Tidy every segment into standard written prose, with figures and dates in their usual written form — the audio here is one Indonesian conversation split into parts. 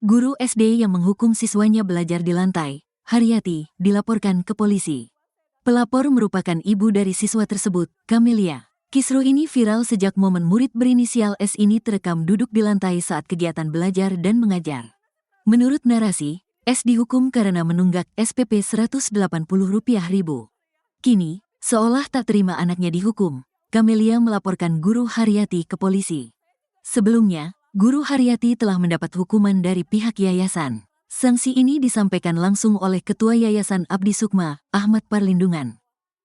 Guru SD yang menghukum siswanya belajar di lantai, Haryati, dilaporkan ke polisi. Pelapor merupakan ibu dari siswa tersebut, Camelia. Kisruh ini viral sejak momen murid berinisial S ini terekam duduk di lantai saat kegiatan belajar dan mengajar. Menurut narasi, S dihukum karena menunggak SPP Rp180.000. Kini, seolah tak terima anaknya dihukum, Camelia melaporkan guru Haryati ke polisi. Sebelumnya, guru Haryati telah mendapat hukuman dari pihak yayasan. Sanksi ini disampaikan langsung oleh Ketua Yayasan Abdi Sukma, Ahmad Parlindungan.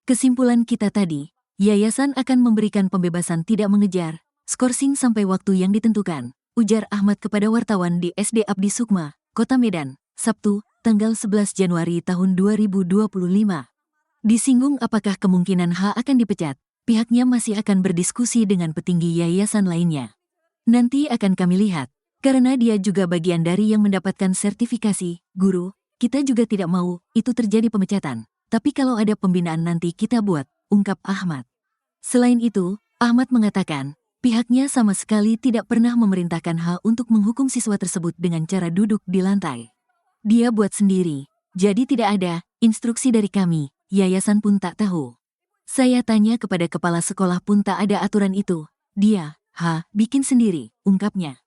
Kesimpulan kita tadi, yayasan akan memberikan pembebasan tidak mengejar, skorsing sampai waktu yang ditentukan, ujar Ahmad kepada wartawan di SD Abdi Sukma, Kota Medan, Sabtu, tanggal 11 Januari tahun 2025. Disinggung apakah kemungkinan H akan dipecat, pihaknya masih akan berdiskusi dengan petinggi yayasan lainnya. Nanti akan kami lihat, karena dia juga bagian dari yang mendapatkan sertifikasi, guru, kita juga tidak mau itu terjadi pemecatan. Tapi kalau ada pembinaan nanti kita buat, ungkap Ahmad. Selain itu, Ahmad mengatakan, pihaknya sama sekali tidak pernah memerintahkan H untuk menghukum siswa tersebut dengan cara duduk di lantai. Dia buat sendiri, jadi tidak ada instruksi dari kami, yayasan pun tak tahu. Saya tanya kepada kepala sekolah pun tak ada aturan itu, dia, bikin sendiri, ungkapnya.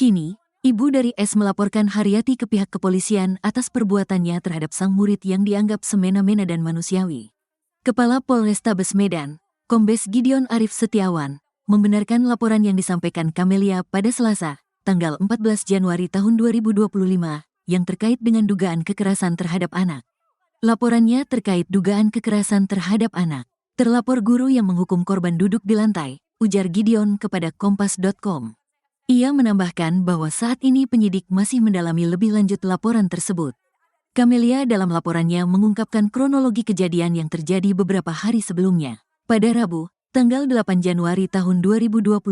Kini, ibu dari S melaporkan Haryati ke pihak kepolisian atas perbuatannya terhadap sang murid yang dianggap semena-mena dan manusiawi. Kepala Polrestabes Medan, Kombes Gideon Arif Setiawan, membenarkan laporan yang disampaikan Camelia pada Selasa, tanggal 14 Januari tahun 2025, yang terkait dengan dugaan kekerasan terhadap anak. Laporannya terkait dugaan kekerasan terhadap anak. Terlapor guru yang menghukum korban duduk di lantai, ujar Gideon kepada Kompas.com. Ia menambahkan bahwa saat ini penyidik masih mendalami lebih lanjut laporan tersebut. Camelia dalam laporannya mengungkapkan kronologi kejadian yang terjadi beberapa hari sebelumnya. Pada Rabu, tanggal 8 Januari tahun 2025,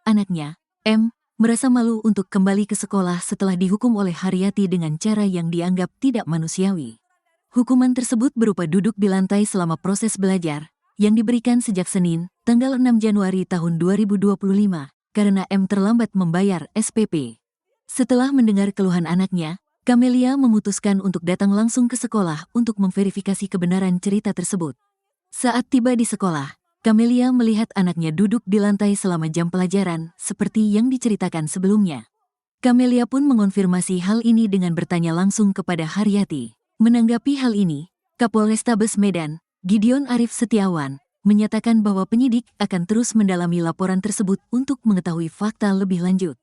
anaknya, M, merasa malu untuk kembali ke sekolah setelah dihukum oleh Haryati dengan cara yang dianggap tidak manusiawi. Hukuman tersebut berupa duduk di lantai selama proses belajar, yang diberikan sejak Senin, tanggal 6 Januari tahun 2025, karena M terlambat membayar SPP. Setelah mendengar keluhan anaknya, Camelia memutuskan untuk datang langsung ke sekolah untuk memverifikasi kebenaran cerita tersebut. Saat tiba di sekolah, Camelia melihat anaknya duduk di lantai selama jam pelajaran, seperti yang diceritakan sebelumnya. Camelia pun mengonfirmasi hal ini dengan bertanya langsung kepada Haryati. Menanggapi hal ini, Kapolrestabes Medan, Gideon Arif Setiawan, menyatakan bahwa penyidik akan terus mendalami laporan tersebut untuk mengetahui fakta lebih lanjut.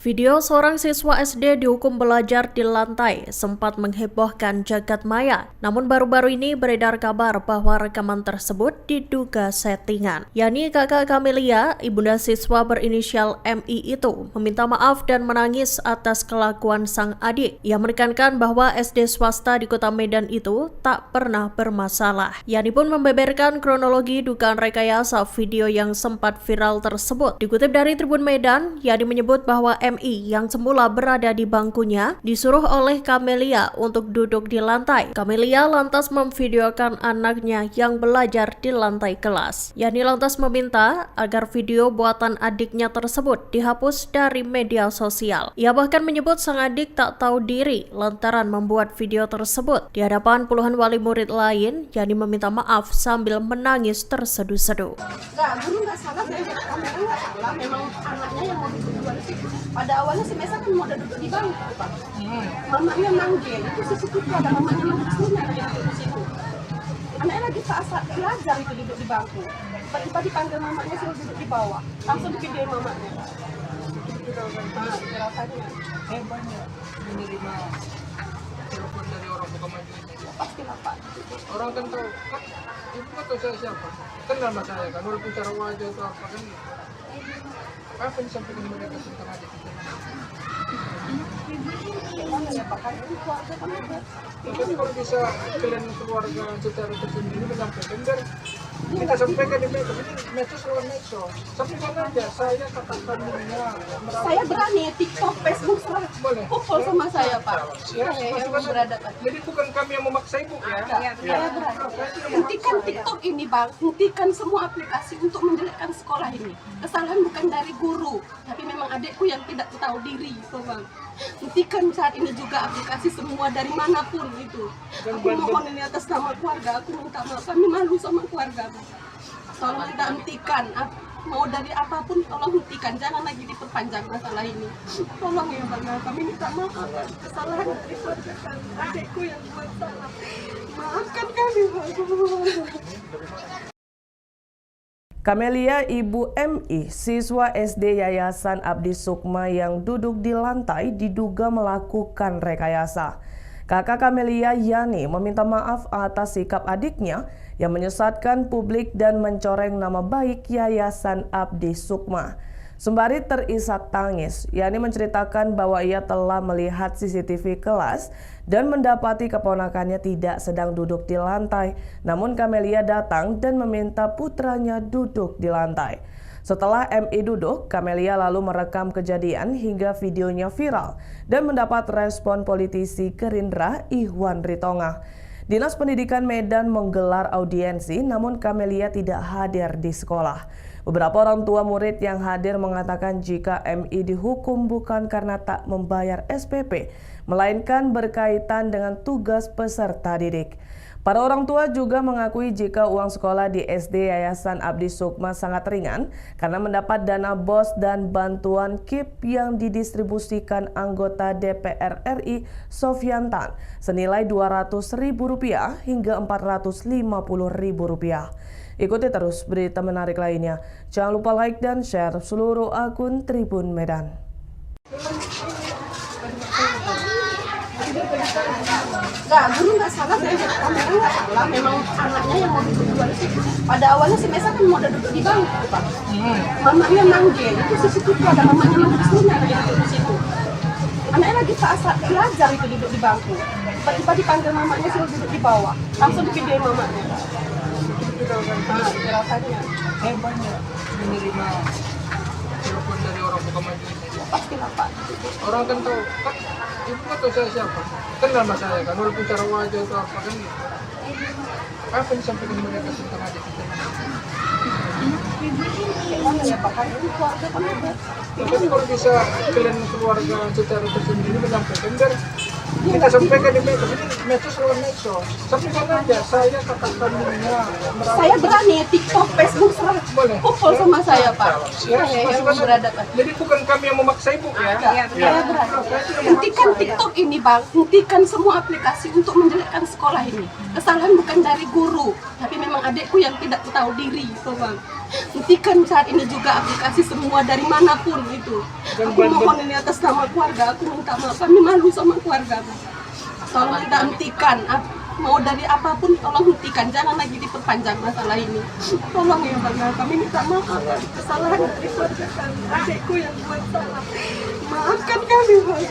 Video seorang siswa SD dihukum belajar di lantai sempat menghebohkan jagat maya. Namun baru-baru ini beredar kabar bahwa rekaman tersebut diduga settingan. Yani kakak Camelia, ibunda siswa berinisial MI itu, meminta maaf dan menangis atas kelakuan sang adik. Ia menekankan bahwa SD swasta di kota Medan itu tak pernah bermasalah. Yani pun membeberkan kronologi dugaan rekayasa video yang sempat viral tersebut. Dikutip dari Tribun Medan, Yani menyebut bahwa MI yang semula berada di bangkunya disuruh oleh Camelia untuk duduk di lantai. Camelia lantas memvideokan anaknya yang belajar di lantai kelas. Yani lantas meminta agar video buatan adiknya tersebut dihapus dari media sosial. Ia bahkan menyebut sang adik tak tahu diri lantaran membuat video tersebut. Di hadapan puluhan wali murid lain, Yani meminta maaf sambil menangis terseduh-seduh. Guru nggak salah, kamera nggak salah, memang anaknya yang mau duduk di situ. Pada awalnya si Mesa kan mau duduk di bangku, Pak. Mamanya manggil, itu CCTV ada mamanya manggil di situ. Anaknya lagi saat belajar itu duduk di bangku. Tiba-tiba dipanggil mamanya suruh duduk di bawah, langsung divideoin mamanya. Rasanya banyak menerima telepon dari orang Sukamaju itu. pasti lah, Pak. Orang kan tahu, kan itu kan tahu saya siapa. Kenal sama saya kan, walaupun cara wajah atau apa kan. Apa yang disampaikan mereka tentang adik kita? Gimana ya Pak? Kan ini keluarga kan ada. Tapi kalau bisa kalian keluarga secara tersendiri menyampaikan dan kita sampaikan di medsos, ini medsos lawan medsos. Sampaikan aja, saya kakak kandungnya merasa. Saya berani TikTok, Facebook, Boleh. pukul sama saya Pak. Ya, Saya yang masukkan. berhadapan. Jadi bukan kami yang memaksa ibu ya. Saya berani. Hentikan TikTok ini Bang, hentikan semua aplikasi untuk menjelekkan sekolah ini. Kesalahan bukan dari guru, tapi memang adikku yang tidak tahu diri itu Bang. Hentikan saat ini juga aplikasi semua dari manapun itu. Aku mohon ini atas nama keluarga, aku minta maaf, kami malu sama keluarga Bang. Tolong kita hentikan, mau dari apapun tolong hentikan, jangan lagi diperpanjang masalah ini. Tolong ya Bang, kami minta maaf, kesalahan dari keluarga kami, adikku yang buat salah. Maafkan kami Bang. Kamelia Ibu MI, siswa SD Yayasan Abdi Sukma yang duduk di lantai diduga melakukan rekayasa. Kakak Kamelia, Yani, meminta maaf atas sikap adiknya yang menyesatkan publik dan mencoreng nama baik Yayasan Abdi Sukma. Sembari terisak tangis, Yani menceritakan bahwa ia telah melihat CCTV kelas dan mendapati keponakannya tidak sedang duduk di lantai. Namun Kamelia datang dan meminta putranya duduk di lantai. Setelah MI duduk, Kamelia lalu merekam kejadian hingga videonya viral dan mendapat respon politisi Gerindra Ihwan Ritonga. Dinas Pendidikan Medan menggelar audiensi, namun Kamelia tidak hadir di sekolah. Beberapa orang tua murid yang hadir mengatakan jika MI dihukum bukan karena tak membayar SPP, melainkan berkaitan dengan tugas peserta didik. Para orang tua juga mengakui jika uang sekolah di SD Yayasan Abdi Sukma sangat ringan karena mendapat dana BOS dan bantuan KIP yang didistribusikan anggota DPR RI Sofyan Tan senilai Rp200.000 hingga Rp450.000. Ikuti terus berita menarik lainnya. Jangan lupa like dan share seluruh akun Tribun Medan. Enggak, guru nggak salah, saya lihat kamera nggak salah. Memang anaknya yang mau duduk di luar situ. Pada awalnya si Mesa kan mau duduk di bangku, Pak. Mamanya manggil, itu CCTV ada mamanya yang di sini, yang di situ. Anaknya lagi belajar itu duduk di bangku. Tiba-tiba dipanggil mamanya suruh duduk di bawah. Langsung divideoin mamanya. Rasanya. Banyak menerima telepon dari orang bukan majelis. Pasti lah Pak. Orang kan tahu, kan ibu kan tahu saya siapa, kenal sama saya kan, walaupun cara wajah atau apa kan. Apa yang disampaikan mereka tentang adik kita? Gimana ya Pak? Kan ini keluarga kan ada. Tapi kalau bisa kalian keluarga secara tersendiri menyampaikan dan kita sampaikan di medsos, ini medsos lawan medsos. Sampaikan aja, saya kakak kandungnya merasa. Saya berani TikTok, Facebook, Boleh. pukul sama saya Pak. Ya, Saya yang masukkan aja. berhadapan. Jadi bukan kami yang memaksa ibu ya. Saya berani. Hentikan TikTok ini Bang, hentikan semua aplikasi untuk menjelekkan sekolah ini. Kesalahan bukan dari guru, tapi memang adikku yang tidak tahu diri itu Bang. Hentikan saat ini juga aplikasi semua dari manapun itu. Aku mohon ini atas nama keluarga, aku minta maaf, kami malu sama keluarga Bang. Tolong kita hentikan, mau dari apapun tolong hentikan, jangan lagi diperpanjang masalah ini. Tolong ya Bang, kami minta maaf atas kesalahan dari keluarga kami, adikku yang buat salah. Maafkan kami Bang.